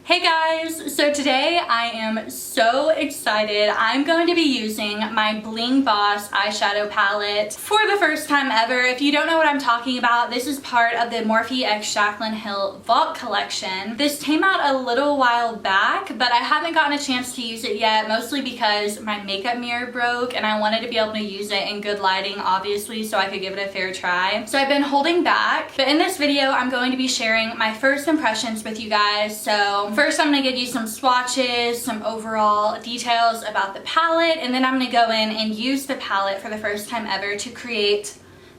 Hey guys, so today I am so excited. I'm going to be using my Bling Boss eyeshadow palette for the first time ever. If you don't know what I'm talking about, this is part of the Morphe x Jaclyn Hill Vault collection. This came out a little while back, but I haven't gotten a chance to use it yet, mostly because my makeup mirror broke and I wanted to be able to use it in good lighting, obviously, so I could give it a fair try. So I've been holding back, but in this video, I'm going to be sharing my first impressions with you guys. So first, I'm gonna give you some swatches, some overall details about the palette, and then I'm gonna go in and use the palette for the first time ever to create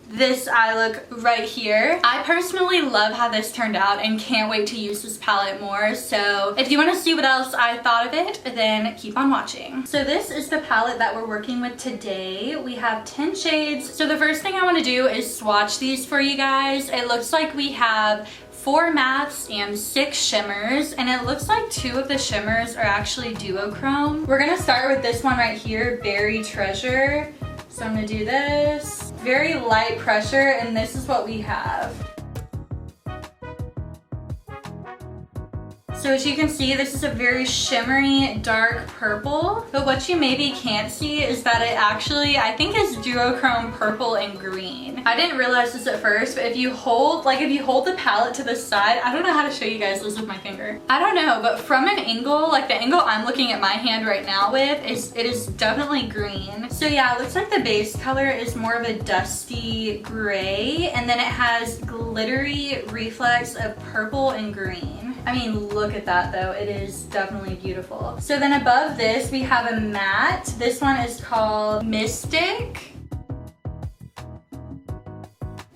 this eye look right here. I personally love how this turned out and can't wait to use this palette more. So if you want to see what else I thought of it, then keep on watching. So this is the palette that we're working with today. We have 10 shades. So the first thing I want to do is swatch these for you guys. It looks like we have 4 mattes and 6 shimmers, and it looks like 2 of the shimmers are actually duochrome. We're gonna start with this one right here, Berry Treasure. So I'm gonna do this. Very light pressure, and this is what we have. So as you can see, this is a very shimmery, dark purple, but what you maybe can't see is that it actually, I think, is duochrome purple and green. I didn't realize this at first, but if you hold the palette to the side, I don't know how to show you guys this with my finger. I don't know, but from an angle, like the angle I'm looking at my hand right now with, it is definitely green. So yeah, it looks like the base color is more of a dusty gray, and then it has glittery reflex of purple and green. I mean, look at that though. It is definitely beautiful. So then above this, we have a matte. This one is called Mystic.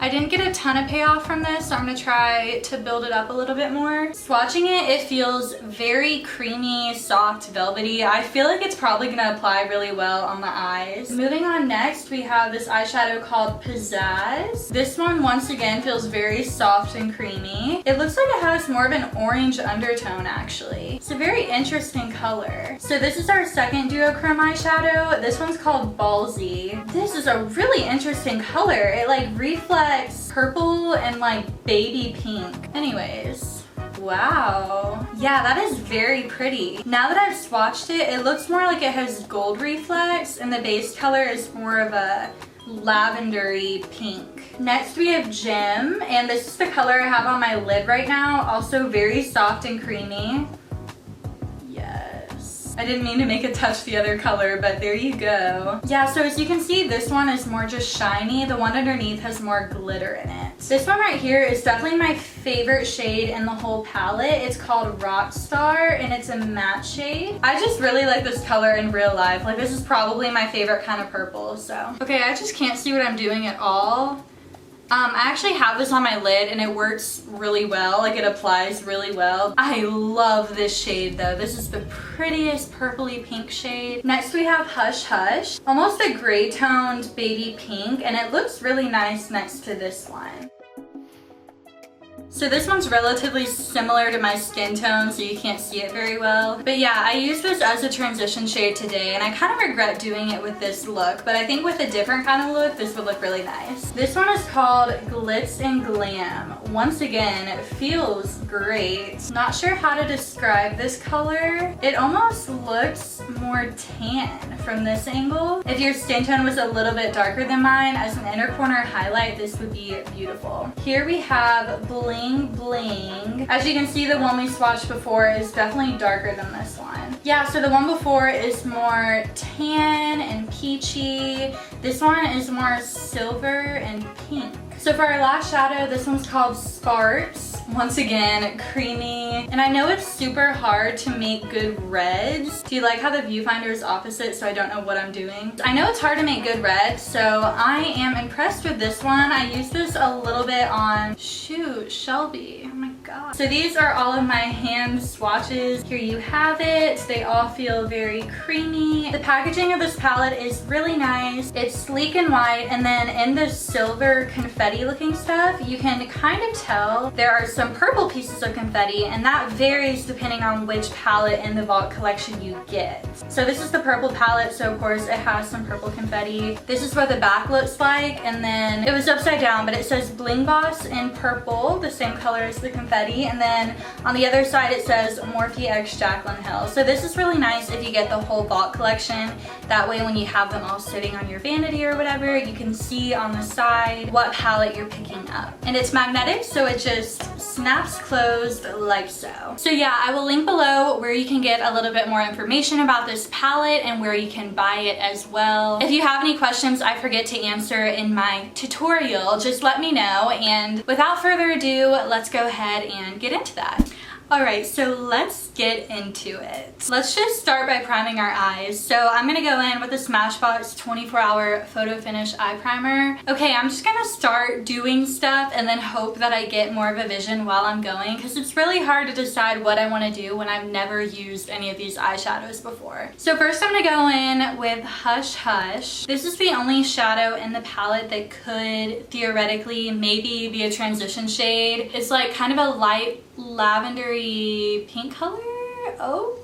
I didn't get a ton of payoff from this, so I'm gonna try to build it up a little bit more. Swatching it, it feels very creamy, soft, velvety. I feel like it's probably gonna apply really well on the eyes. Moving on next, we have this eyeshadow called Pizzazz. This one, once again, feels very soft and creamy. It looks like it has more of an orange undertone, actually. It's a very interesting color. So this is our second duochrome eyeshadow. This one's called Ballsy. This is a really interesting color. It like reflects purple and like baby pink. Anyways, wow. Yeah, that is very pretty. Now that I've swatched it, it looks more like it has gold reflex, and the base color is more of a lavendery pink. Next we have Gem, and this is the color I have on my lid right now. Also very soft and creamy. I didn't mean to make it touch the other color, but there you go. Yeah, so as you can see, this one is more just shiny. The one underneath has more glitter in it. This one right here is definitely my favorite shade in the whole palette. It's called Rockstar, and it's a matte shade. I just really like this color in real life. Like, this is probably my favorite kind of purple, so. Okay, I just can't see what I'm doing at all. I actually have this on my lid and it works really well, like it applies really well. I love this shade though. This is the prettiest purpley pink shade. Next we have Hush Hush, almost a gray toned baby pink, and it looks really nice next to this one. So this one's relatively similar to my skin tone, so you can't see it very well. But yeah, I used this as a transition shade today, and I kind of regret doing it with this look, but I think with a different kind of look, this would look really nice. This one is called Glitz and Glam. Once again, it feels great. Not sure how to describe this color. It almost looks more tan from this angle. If your skin tone was a little bit darker than mine, as an inner corner highlight, this would be beautiful. Here we have Bling. As you can see, the one we swatched before is definitely darker than this one. Yeah, so the one before is more tan and peachy. This one is more silver and pink. So for our last shadow, this one's called Sparks. Once again, creamy. And I know it's super hard to make good reds. Do you like how the viewfinder is opposite, so I don't know what I'm doing? I know it's hard to make good reds, so I am impressed with this one. I used this a little bit on, Shelby. Oh my god. So these are all of my hand swatches. Here you have it. They all feel very creamy. The packaging of this palette is really nice. It's sleek and white, and then in the silver confetti looking stuff, you can kind of tell there are some purple pieces of confetti, and that varies depending on which palette in the Vault collection you get. So this is the purple palette, so of course it has some purple confetti. This is what the back looks like, and then it was upside down, but it says Bling Boss in purple, the same color as the confetti. confetti, and then on the other side it says Morphe x Jaclyn Hill. So this is really nice if you get the whole vault collection. That way when you have them all sitting on your vanity or whatever, you can see on the side what palette you're picking up. And it's magnetic, so it just snaps closed like so. So yeah, I will link below where you can get a little bit more information about this palette and where you can buy it as well. If you have any questions I forget to answer in my tutorial, just let me know. And without further ado, let's go ahead and get into that. Alright, so let's get into it. Let's just start by priming our eyes. So I'm gonna go in with the Smashbox 24-hour Photo Finish Eye Primer. Okay, I'm just gonna start doing stuff and then hope that I get more of a vision while I'm going, because it's really hard to decide what I want to do when I've never used any of these eyeshadows before. So first I'm gonna go in with Hush Hush. This is the only shadow in the palette that could theoretically maybe be a transition shade. It's like kind of a light lavendery pink color. Okay.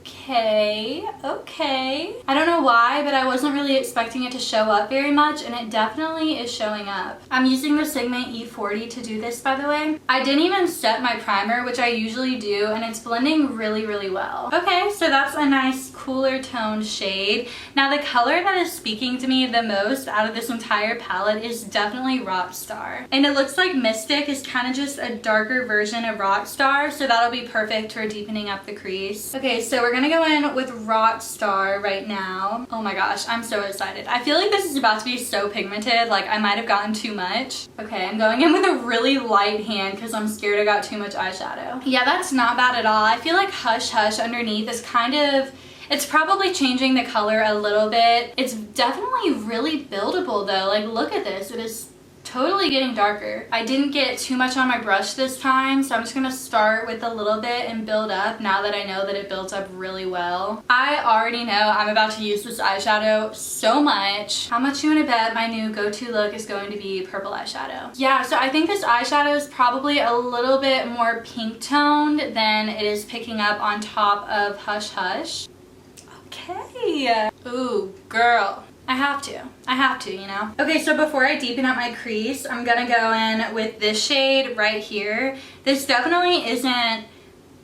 I don't know why, but I wasn't really expecting it to show up very much, and it definitely is showing up. I'm using the Sigma E40 to do this, by the way. I didn't even set my primer, which I usually do, and it's blending really, really well. Okay, so that's a nice cooler toned shade. Now the color that is speaking to me the most out of this entire palette is definitely Rockstar. And it looks like Mystic is kind of just a darker version of Rockstar, so that'll be perfect for deepening up the crease. Okay, so we're gonna go in with Rockstar right now. Oh my gosh, I'm so excited. I feel like this is about to be so pigmented, like I might have gotten too much. Okay, I'm going in with a really light hand because I'm scared I got too much eyeshadow. Yeah, that's not bad at all. I feel like Hush Hush underneath is kind of, it's probably changing the color a little bit. It's definitely really buildable though. Like, look at this. It is totally getting darker. I didn't get too much on my brush this time, so I'm just gonna start with a little bit and build up now that I know that it builds up really well. I already know I'm about to use this eyeshadow so much. How much you wanna bet my new go-to look is going to be purple eyeshadow? Yeah, so I think this eyeshadow is probably a little bit more pink toned than it is picking up on top of Hush Hush. Okay. Ooh, girl. I have to, you know? Okay, so before I deepen up my crease, I'm gonna go in with this shade right here. This definitely isn't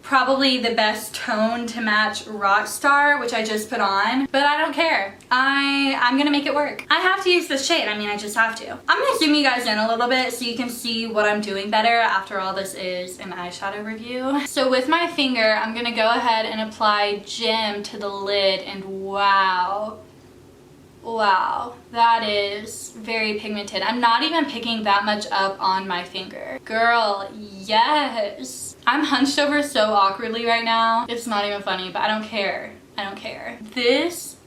probably the best tone to match Rockstar, which I just put on, but I don't care. I'm gonna make it work. I have to use this shade. I mean, I just have to. I'm gonna zoom you guys in a little bit so you can see what I'm doing better. After all, this is an eyeshadow review. So with my finger, I'm gonna go ahead and apply Gem to the lid, and wow. Wow, that is very pigmented. I'm not even picking that much up on my finger. Girl, yes. I'm hunched over so awkwardly right now. It's not even funny, but I don't care. I don't care. This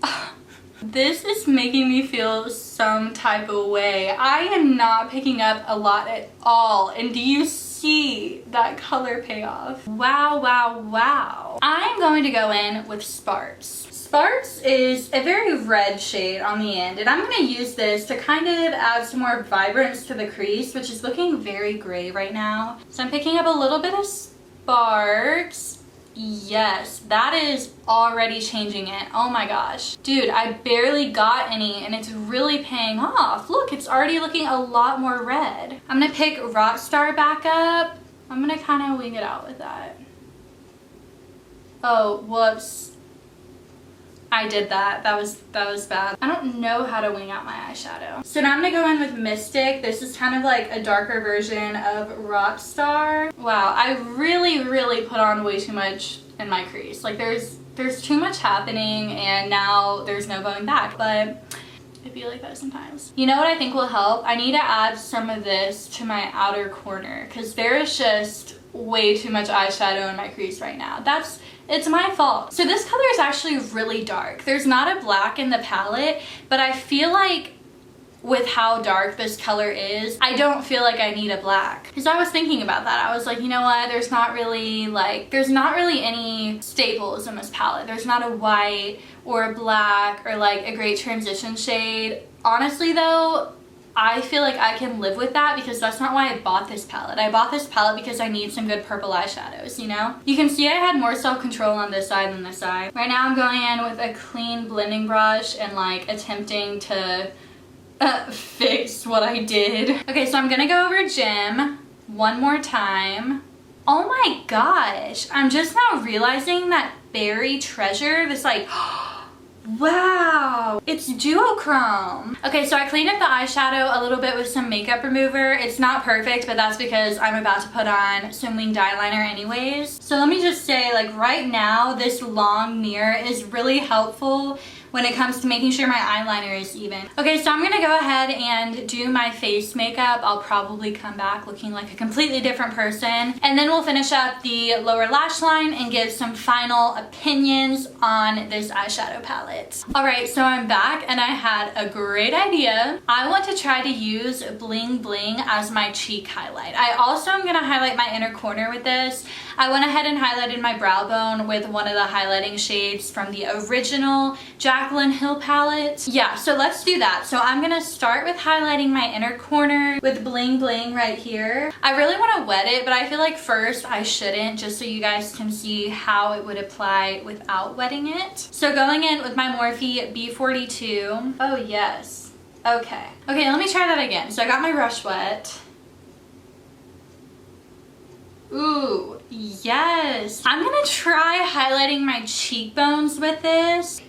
is making me feel some type of way. I am not picking up a lot at all. And do you see that color payoff? Wow, wow, wow. I'm going to go in with Sparks. Sparks is a very red shade on the end, and I'm going to use this to kind of add some more vibrance to the crease, which is looking very gray right now. So I'm picking up a little bit of Sparks. Yes, that is already changing it. Oh my gosh. Dude, I barely got any, and it's really paying off. Look, it's already looking a lot more red. I'm going to pick Rockstar back up. I'm going to kind of wing it out with that. Oh, whoops. I did that. That was bad. I don't know how to wing out my eyeshadow. So now I'm gonna go in with Mystic. This is kind of like a darker version of Rockstar. Wow, I really put on way too much in my crease. Like there's too much happening, and now there's no going back, but I feel like that sometimes. You know what I think will help? I need to add some of this to my outer corner, because there is just way too much eyeshadow in my crease right now. It's my fault. So this color is actually really dark. There's not a black in the palette, but I feel like with how dark this color is, I don't feel like I need a black. Because I was thinking about that. I was like, you know what? There's not really any staples in this palette. There's not a white or a black or like a great transition shade. Honestly though, I feel like I can live with that, because that's not why I bought this palette. I bought this palette because I need some good purple eyeshadows, you know? You can see I had more self-control on this side than this side. Right now I'm going in with a clean blending brush and like attempting to fix what I did. Okay, so I'm gonna go over Gem one more time. Oh my gosh, I'm just now realizing that Berry Treasure, this like, wow, it's duochrome. Okay, so I cleaned up the eyeshadow a little bit with some makeup remover. It's not perfect, but that's because I'm about to put on some winged eyeliner anyways. So let me just say, like right now, this long mirror is really helpful when it comes to making sure my eyeliner is even. Okay, so I'm gonna go ahead and do my face makeup. I'll probably come back looking like a completely different person. And then we'll finish up the lower lash line and give some final opinions on this eyeshadow palette. All right, so I'm back and I had a great idea. I want to try to use Bling Bling as my cheek highlight. I also am gonna highlight my inner corner with this. I went ahead and highlighted my brow bone with one of the highlighting shades from the original Jaclyn Hill palette. Yeah, so let's do that. So I'm gonna start with highlighting my inner corner with Bling Bling right here. I really want to wet it, but I feel like first I shouldn't, just so you guys can see how it would apply without wetting it. So going in with my Morphe B42. Oh yes. Okay. Okay, let me try that again. So I got my brush wet. Ooh, yes. I'm gonna try highlighting my cheekbones with this.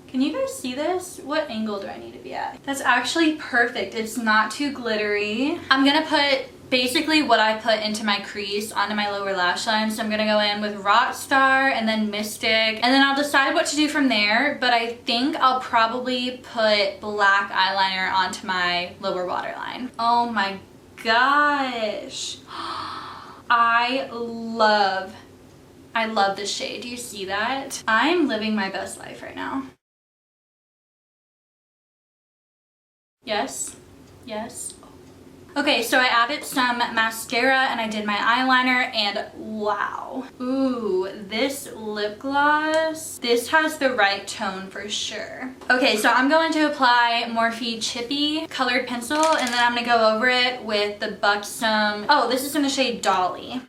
Can you guys see this? What angle do I need to be at? That's actually perfect. It's not too glittery. I'm gonna put basically what I put into my crease onto my lower lash line. So I'm gonna go in with Rockstar and then Mystic, and then I'll decide what to do from there, but I think I'll probably put black eyeliner onto my lower waterline. Oh my gosh. I love this shade. Do you see that? I'm living my best life right now. Yes, yes. Okay, so I added some mascara and I did my eyeliner, and wow. Ooh, this lip gloss, this has the right tone for sure. Okay, so I'm going to apply Morphe Chippy colored pencil, and then I'm gonna go over it with the Buxom, oh, this is in the shade Dolly.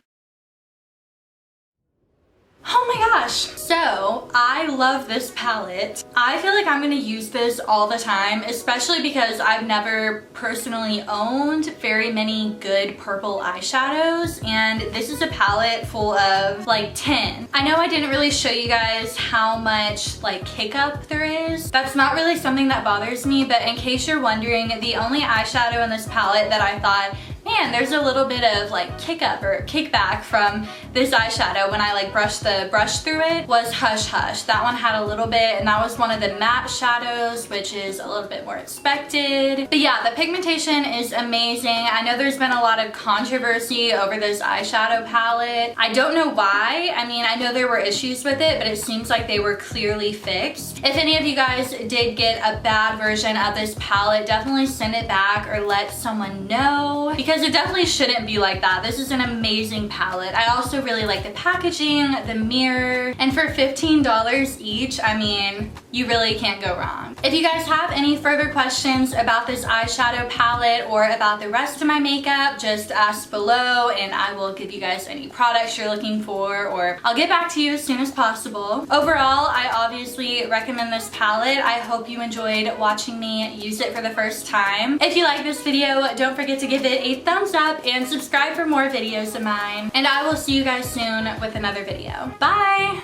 Oh my gosh. So I love this palette. I feel like I'm gonna use this all the time, especially because I've never personally owned very many good purple eyeshadows, and this is a palette full of like 10. I know I didn't really show you guys how much like kick-up there is. That's not really something that bothers me, but in case you're wondering, the only eyeshadow in this palette that I thought, man, there's a little bit of like kick-up or kickback from this eyeshadow when I like brushed the brush through it, was Hush Hush. That one had a little bit, and that was one of the matte shadows, which is a little bit more expected. But yeah, the pigmentation is amazing. I know there's been a lot of controversy over this eyeshadow palette. I don't know why. I mean, I know there were issues with it, but it seems like they were clearly fixed. If any of you guys did get a bad version of this palette, definitely send it back or let someone know, because it definitely shouldn't be like that. This is an amazing palette. I also really like the packaging, the mirror, and for $15 each, I mean, you really can't go wrong. If you guys have any further questions about this eyeshadow palette or about the rest of my makeup, just ask below and I will give you guys any products you're looking for, or I'll get back to you as soon as possible. Overall, I obviously recommend this palette. I hope you enjoyed watching me use it for the first time. If you like this video, don't forget to give it a thumbs up and subscribe for more videos of mine. And I will see you guys soon with another video. Bye!